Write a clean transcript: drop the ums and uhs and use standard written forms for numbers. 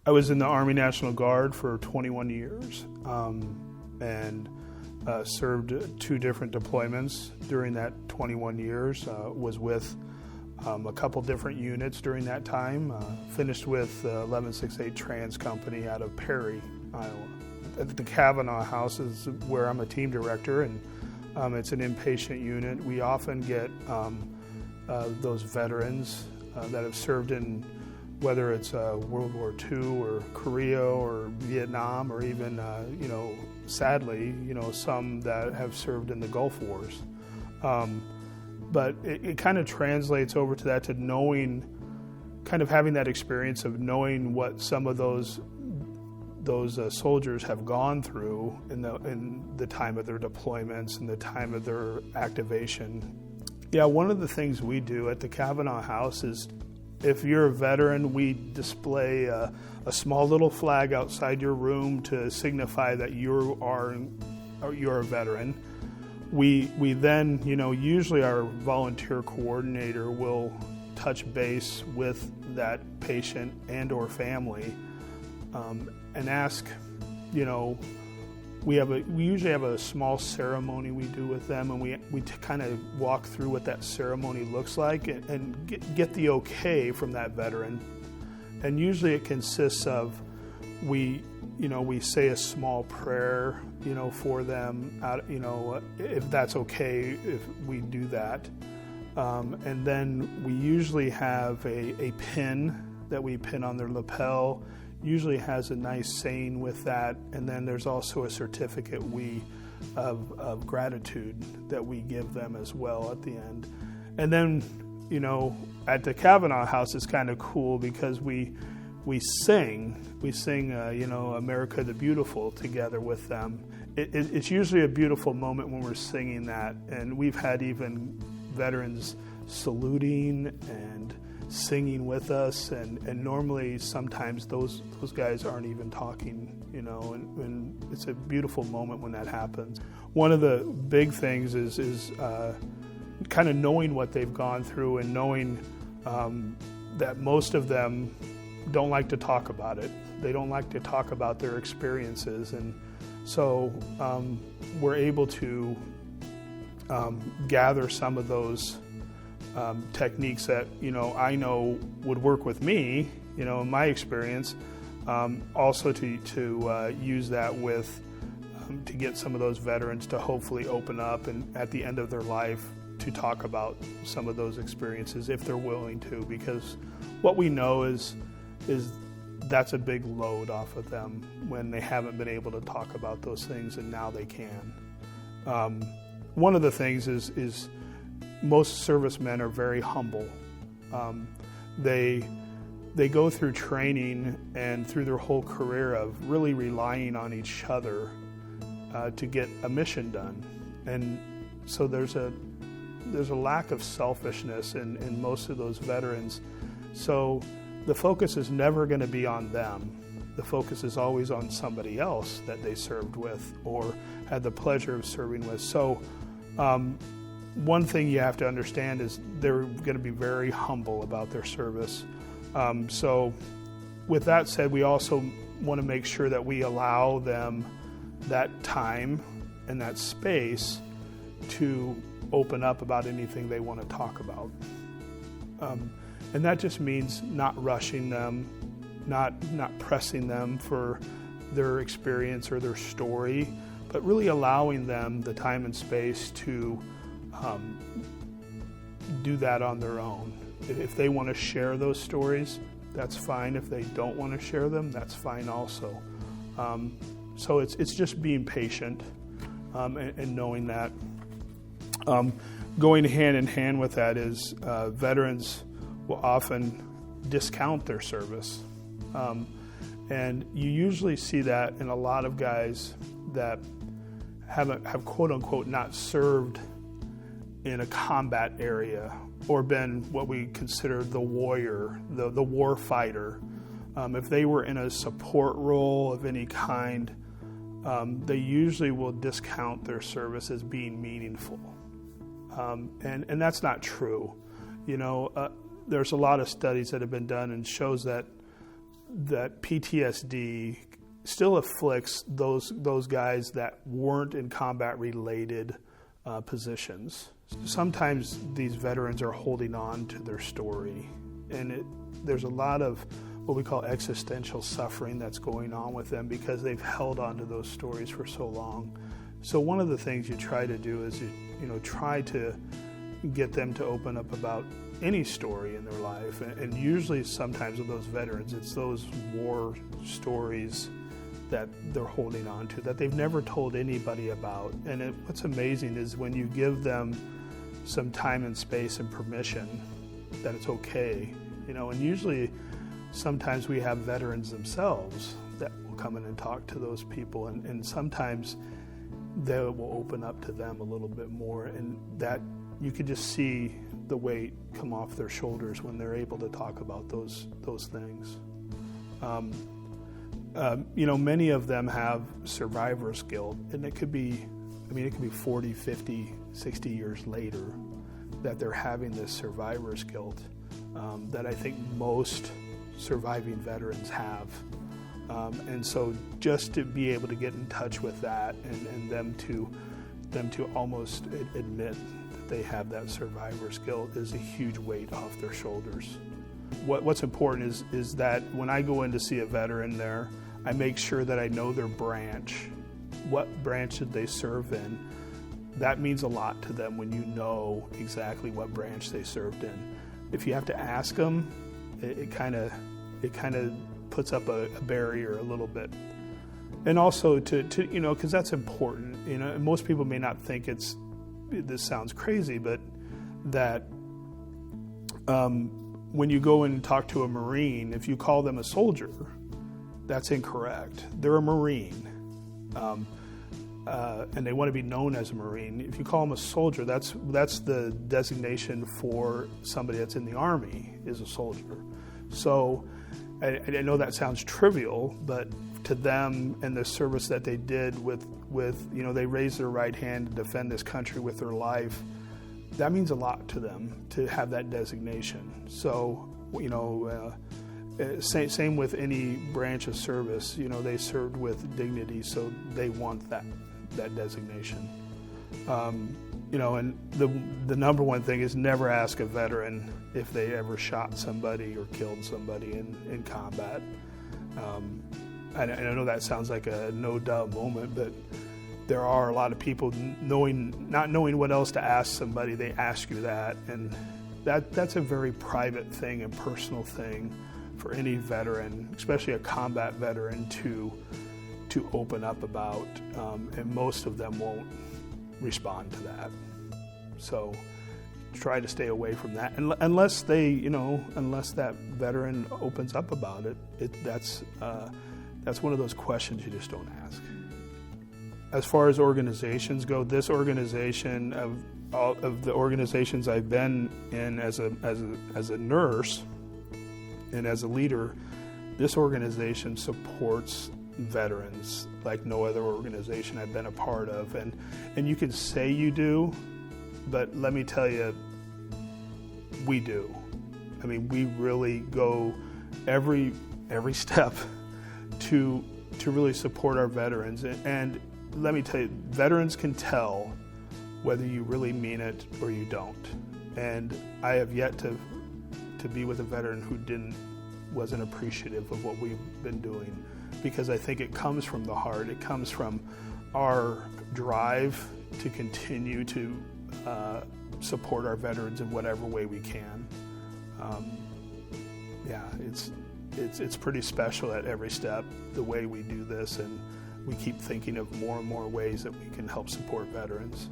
I was in the Army National Guard for 21 years and served 2 different deployments during that 21 years. Was with a couple different units during that time. Finished with 1168 Trans Company out of Perry, Iowa. At the Kavanaugh House is where I'm a team director, and it's an inpatient unit. We often get those veterans that have served in, whether it's World War II or Korea or Vietnam, or even, sadly, some that have served in the Gulf Wars. But it kind of translates over to that, to knowing, kind of having that experience of knowing what some of those soldiers have gone through in the time of their deployments and the time of their activation. Yeah, one of the things we do at the Kavanaugh House is, if you're a veteran, we display a small little flag outside your room to signify that you're a veteran. We then, usually our volunteer coordinator will touch base with that patient and or family and ask, we usually have a small ceremony we do with them, and we kind of walk through what that ceremony looks like and get the okay from that veteran. And usually it consists of, we say a small prayer, for them, if that's okay, if we do that. And then we usually have a pin that we pin on their lapel. Usually has a nice saying with that, and then there's also a certificate of gratitude that we give them as well at the end. And then, at the Kavanaugh House, it's kind of cool because we sing, America the Beautiful together with them. It's usually a beautiful moment when we're singing that, and we've had even veterans saluting and singing with us, and normally sometimes those guys aren't even talking, and it's a beautiful moment when that happens. One of the big things is kind of knowing what they've gone through, and knowing that most of them don't like to talk about it. They don't like to talk about their experiences, and so we're able to gather some of those techniques that I know would work with me, in my experience, also to use that with to get some of those veterans to hopefully open up, and at the end of their life to talk about some of those experiences if they're willing to, because what we know is that's a big load off of them when they haven't been able to talk about those things, and now they can. One of the things is most servicemen are very humble. They go through training and through their whole career of really relying on each other to get a mission done, and so there's a lack of selfishness in most of those veterans. So the focus is never going to be on them. The focus is always on somebody else that they served with or had the pleasure of serving with. So one thing you have to understand is they're going to be very humble about their service. So with that said, we also want to make sure that we allow them that time and that space to open up about anything they want to talk about. And that just means not rushing them, not pressing them for their experience or their story, but really allowing them the time and space to do that on their own. If they want to share those stories, that's fine. If they don't want to share them, that's fine also. So it's just being patient and knowing that. Going hand in hand with that is veterans will often discount their service. And you usually see that in a lot of guys that have quote unquote not served in a combat area or been what we consider the warrior, the war fighter. If they were in a support role of any kind, they usually will discount their service as being meaningful. And that's not true. There's a lot of studies that have been done and shows that that PTSD still afflicts those guys that weren't in combat-related positions. Sometimes these veterans are holding on to their story, and there's a lot of what we call existential suffering that's going on with them because they've held on to those stories for so long. So one of the things you try to do is try to get them to open up about any story in their life, and usually sometimes with those veterans, it's those war stories that they're holding on to that they've never told anybody about. And what's amazing is when you give them some time and space and permission that it's okay, and usually sometimes we have veterans themselves that will come in and talk to those people, and sometimes they will open up to them a little bit more, and that you could just see the weight come off their shoulders when they're able to talk about those things. Many of them have survivor's guilt, and it could be 40, 50, 60 years later that they're having this survivor's guilt that I think most surviving veterans have. And so just to be able to get in touch with that and them to almost admit that they have that survivor's guilt is a huge weight off their shoulders. What's important is that when I go in to see a veteran there, I make sure that I know their branch. What branch did they serve in? That means a lot to them when you know exactly what branch they served in. If you have to ask them, it kind of puts up a barrier a little bit. And also to because that's important. And most people may not think this sounds crazy, but that when you go and talk to a Marine, if you call them a soldier, that's incorrect. They're a Marine, and they want to be known as a Marine. If you call them a soldier, that's the designation for somebody that's in the Army, is a soldier. So I know that sounds trivial, but to them and the service that they did with they raised their right hand to defend this country with their life, that means a lot to them to have that designation. So, same with any branch of service, they served with dignity, so they want that designation. And the number one thing is never ask a veteran if they ever shot somebody or killed somebody in combat. I know that sounds like a no-duh moment, but there are a lot of people not knowing what else to ask somebody, they ask you that, and that's a very private thing and personal thing for any veteran, especially a combat veteran, to open up about, and most of them won't respond to that. So try to stay away from that, unless that veteran opens up about it. That's one of those questions you just don't ask. As far as organizations go, this organization, of all of the organizations I've been in as a nurse and as a leader, this organization supports veterans like no other organization I've been a part of. And you can say you do, but let me tell you, we do. I mean, we really go every step to really support our veterans. And let me tell you, veterans can tell whether you really mean it or you don't. And I have yet to be with a veteran who wasn't appreciative of what we've been doing, because I think it comes from the heart. It comes from our drive to continue to support our veterans in whatever way we can. It's pretty special at every step, the way we do this, and we keep thinking of more and more ways that we can help support veterans.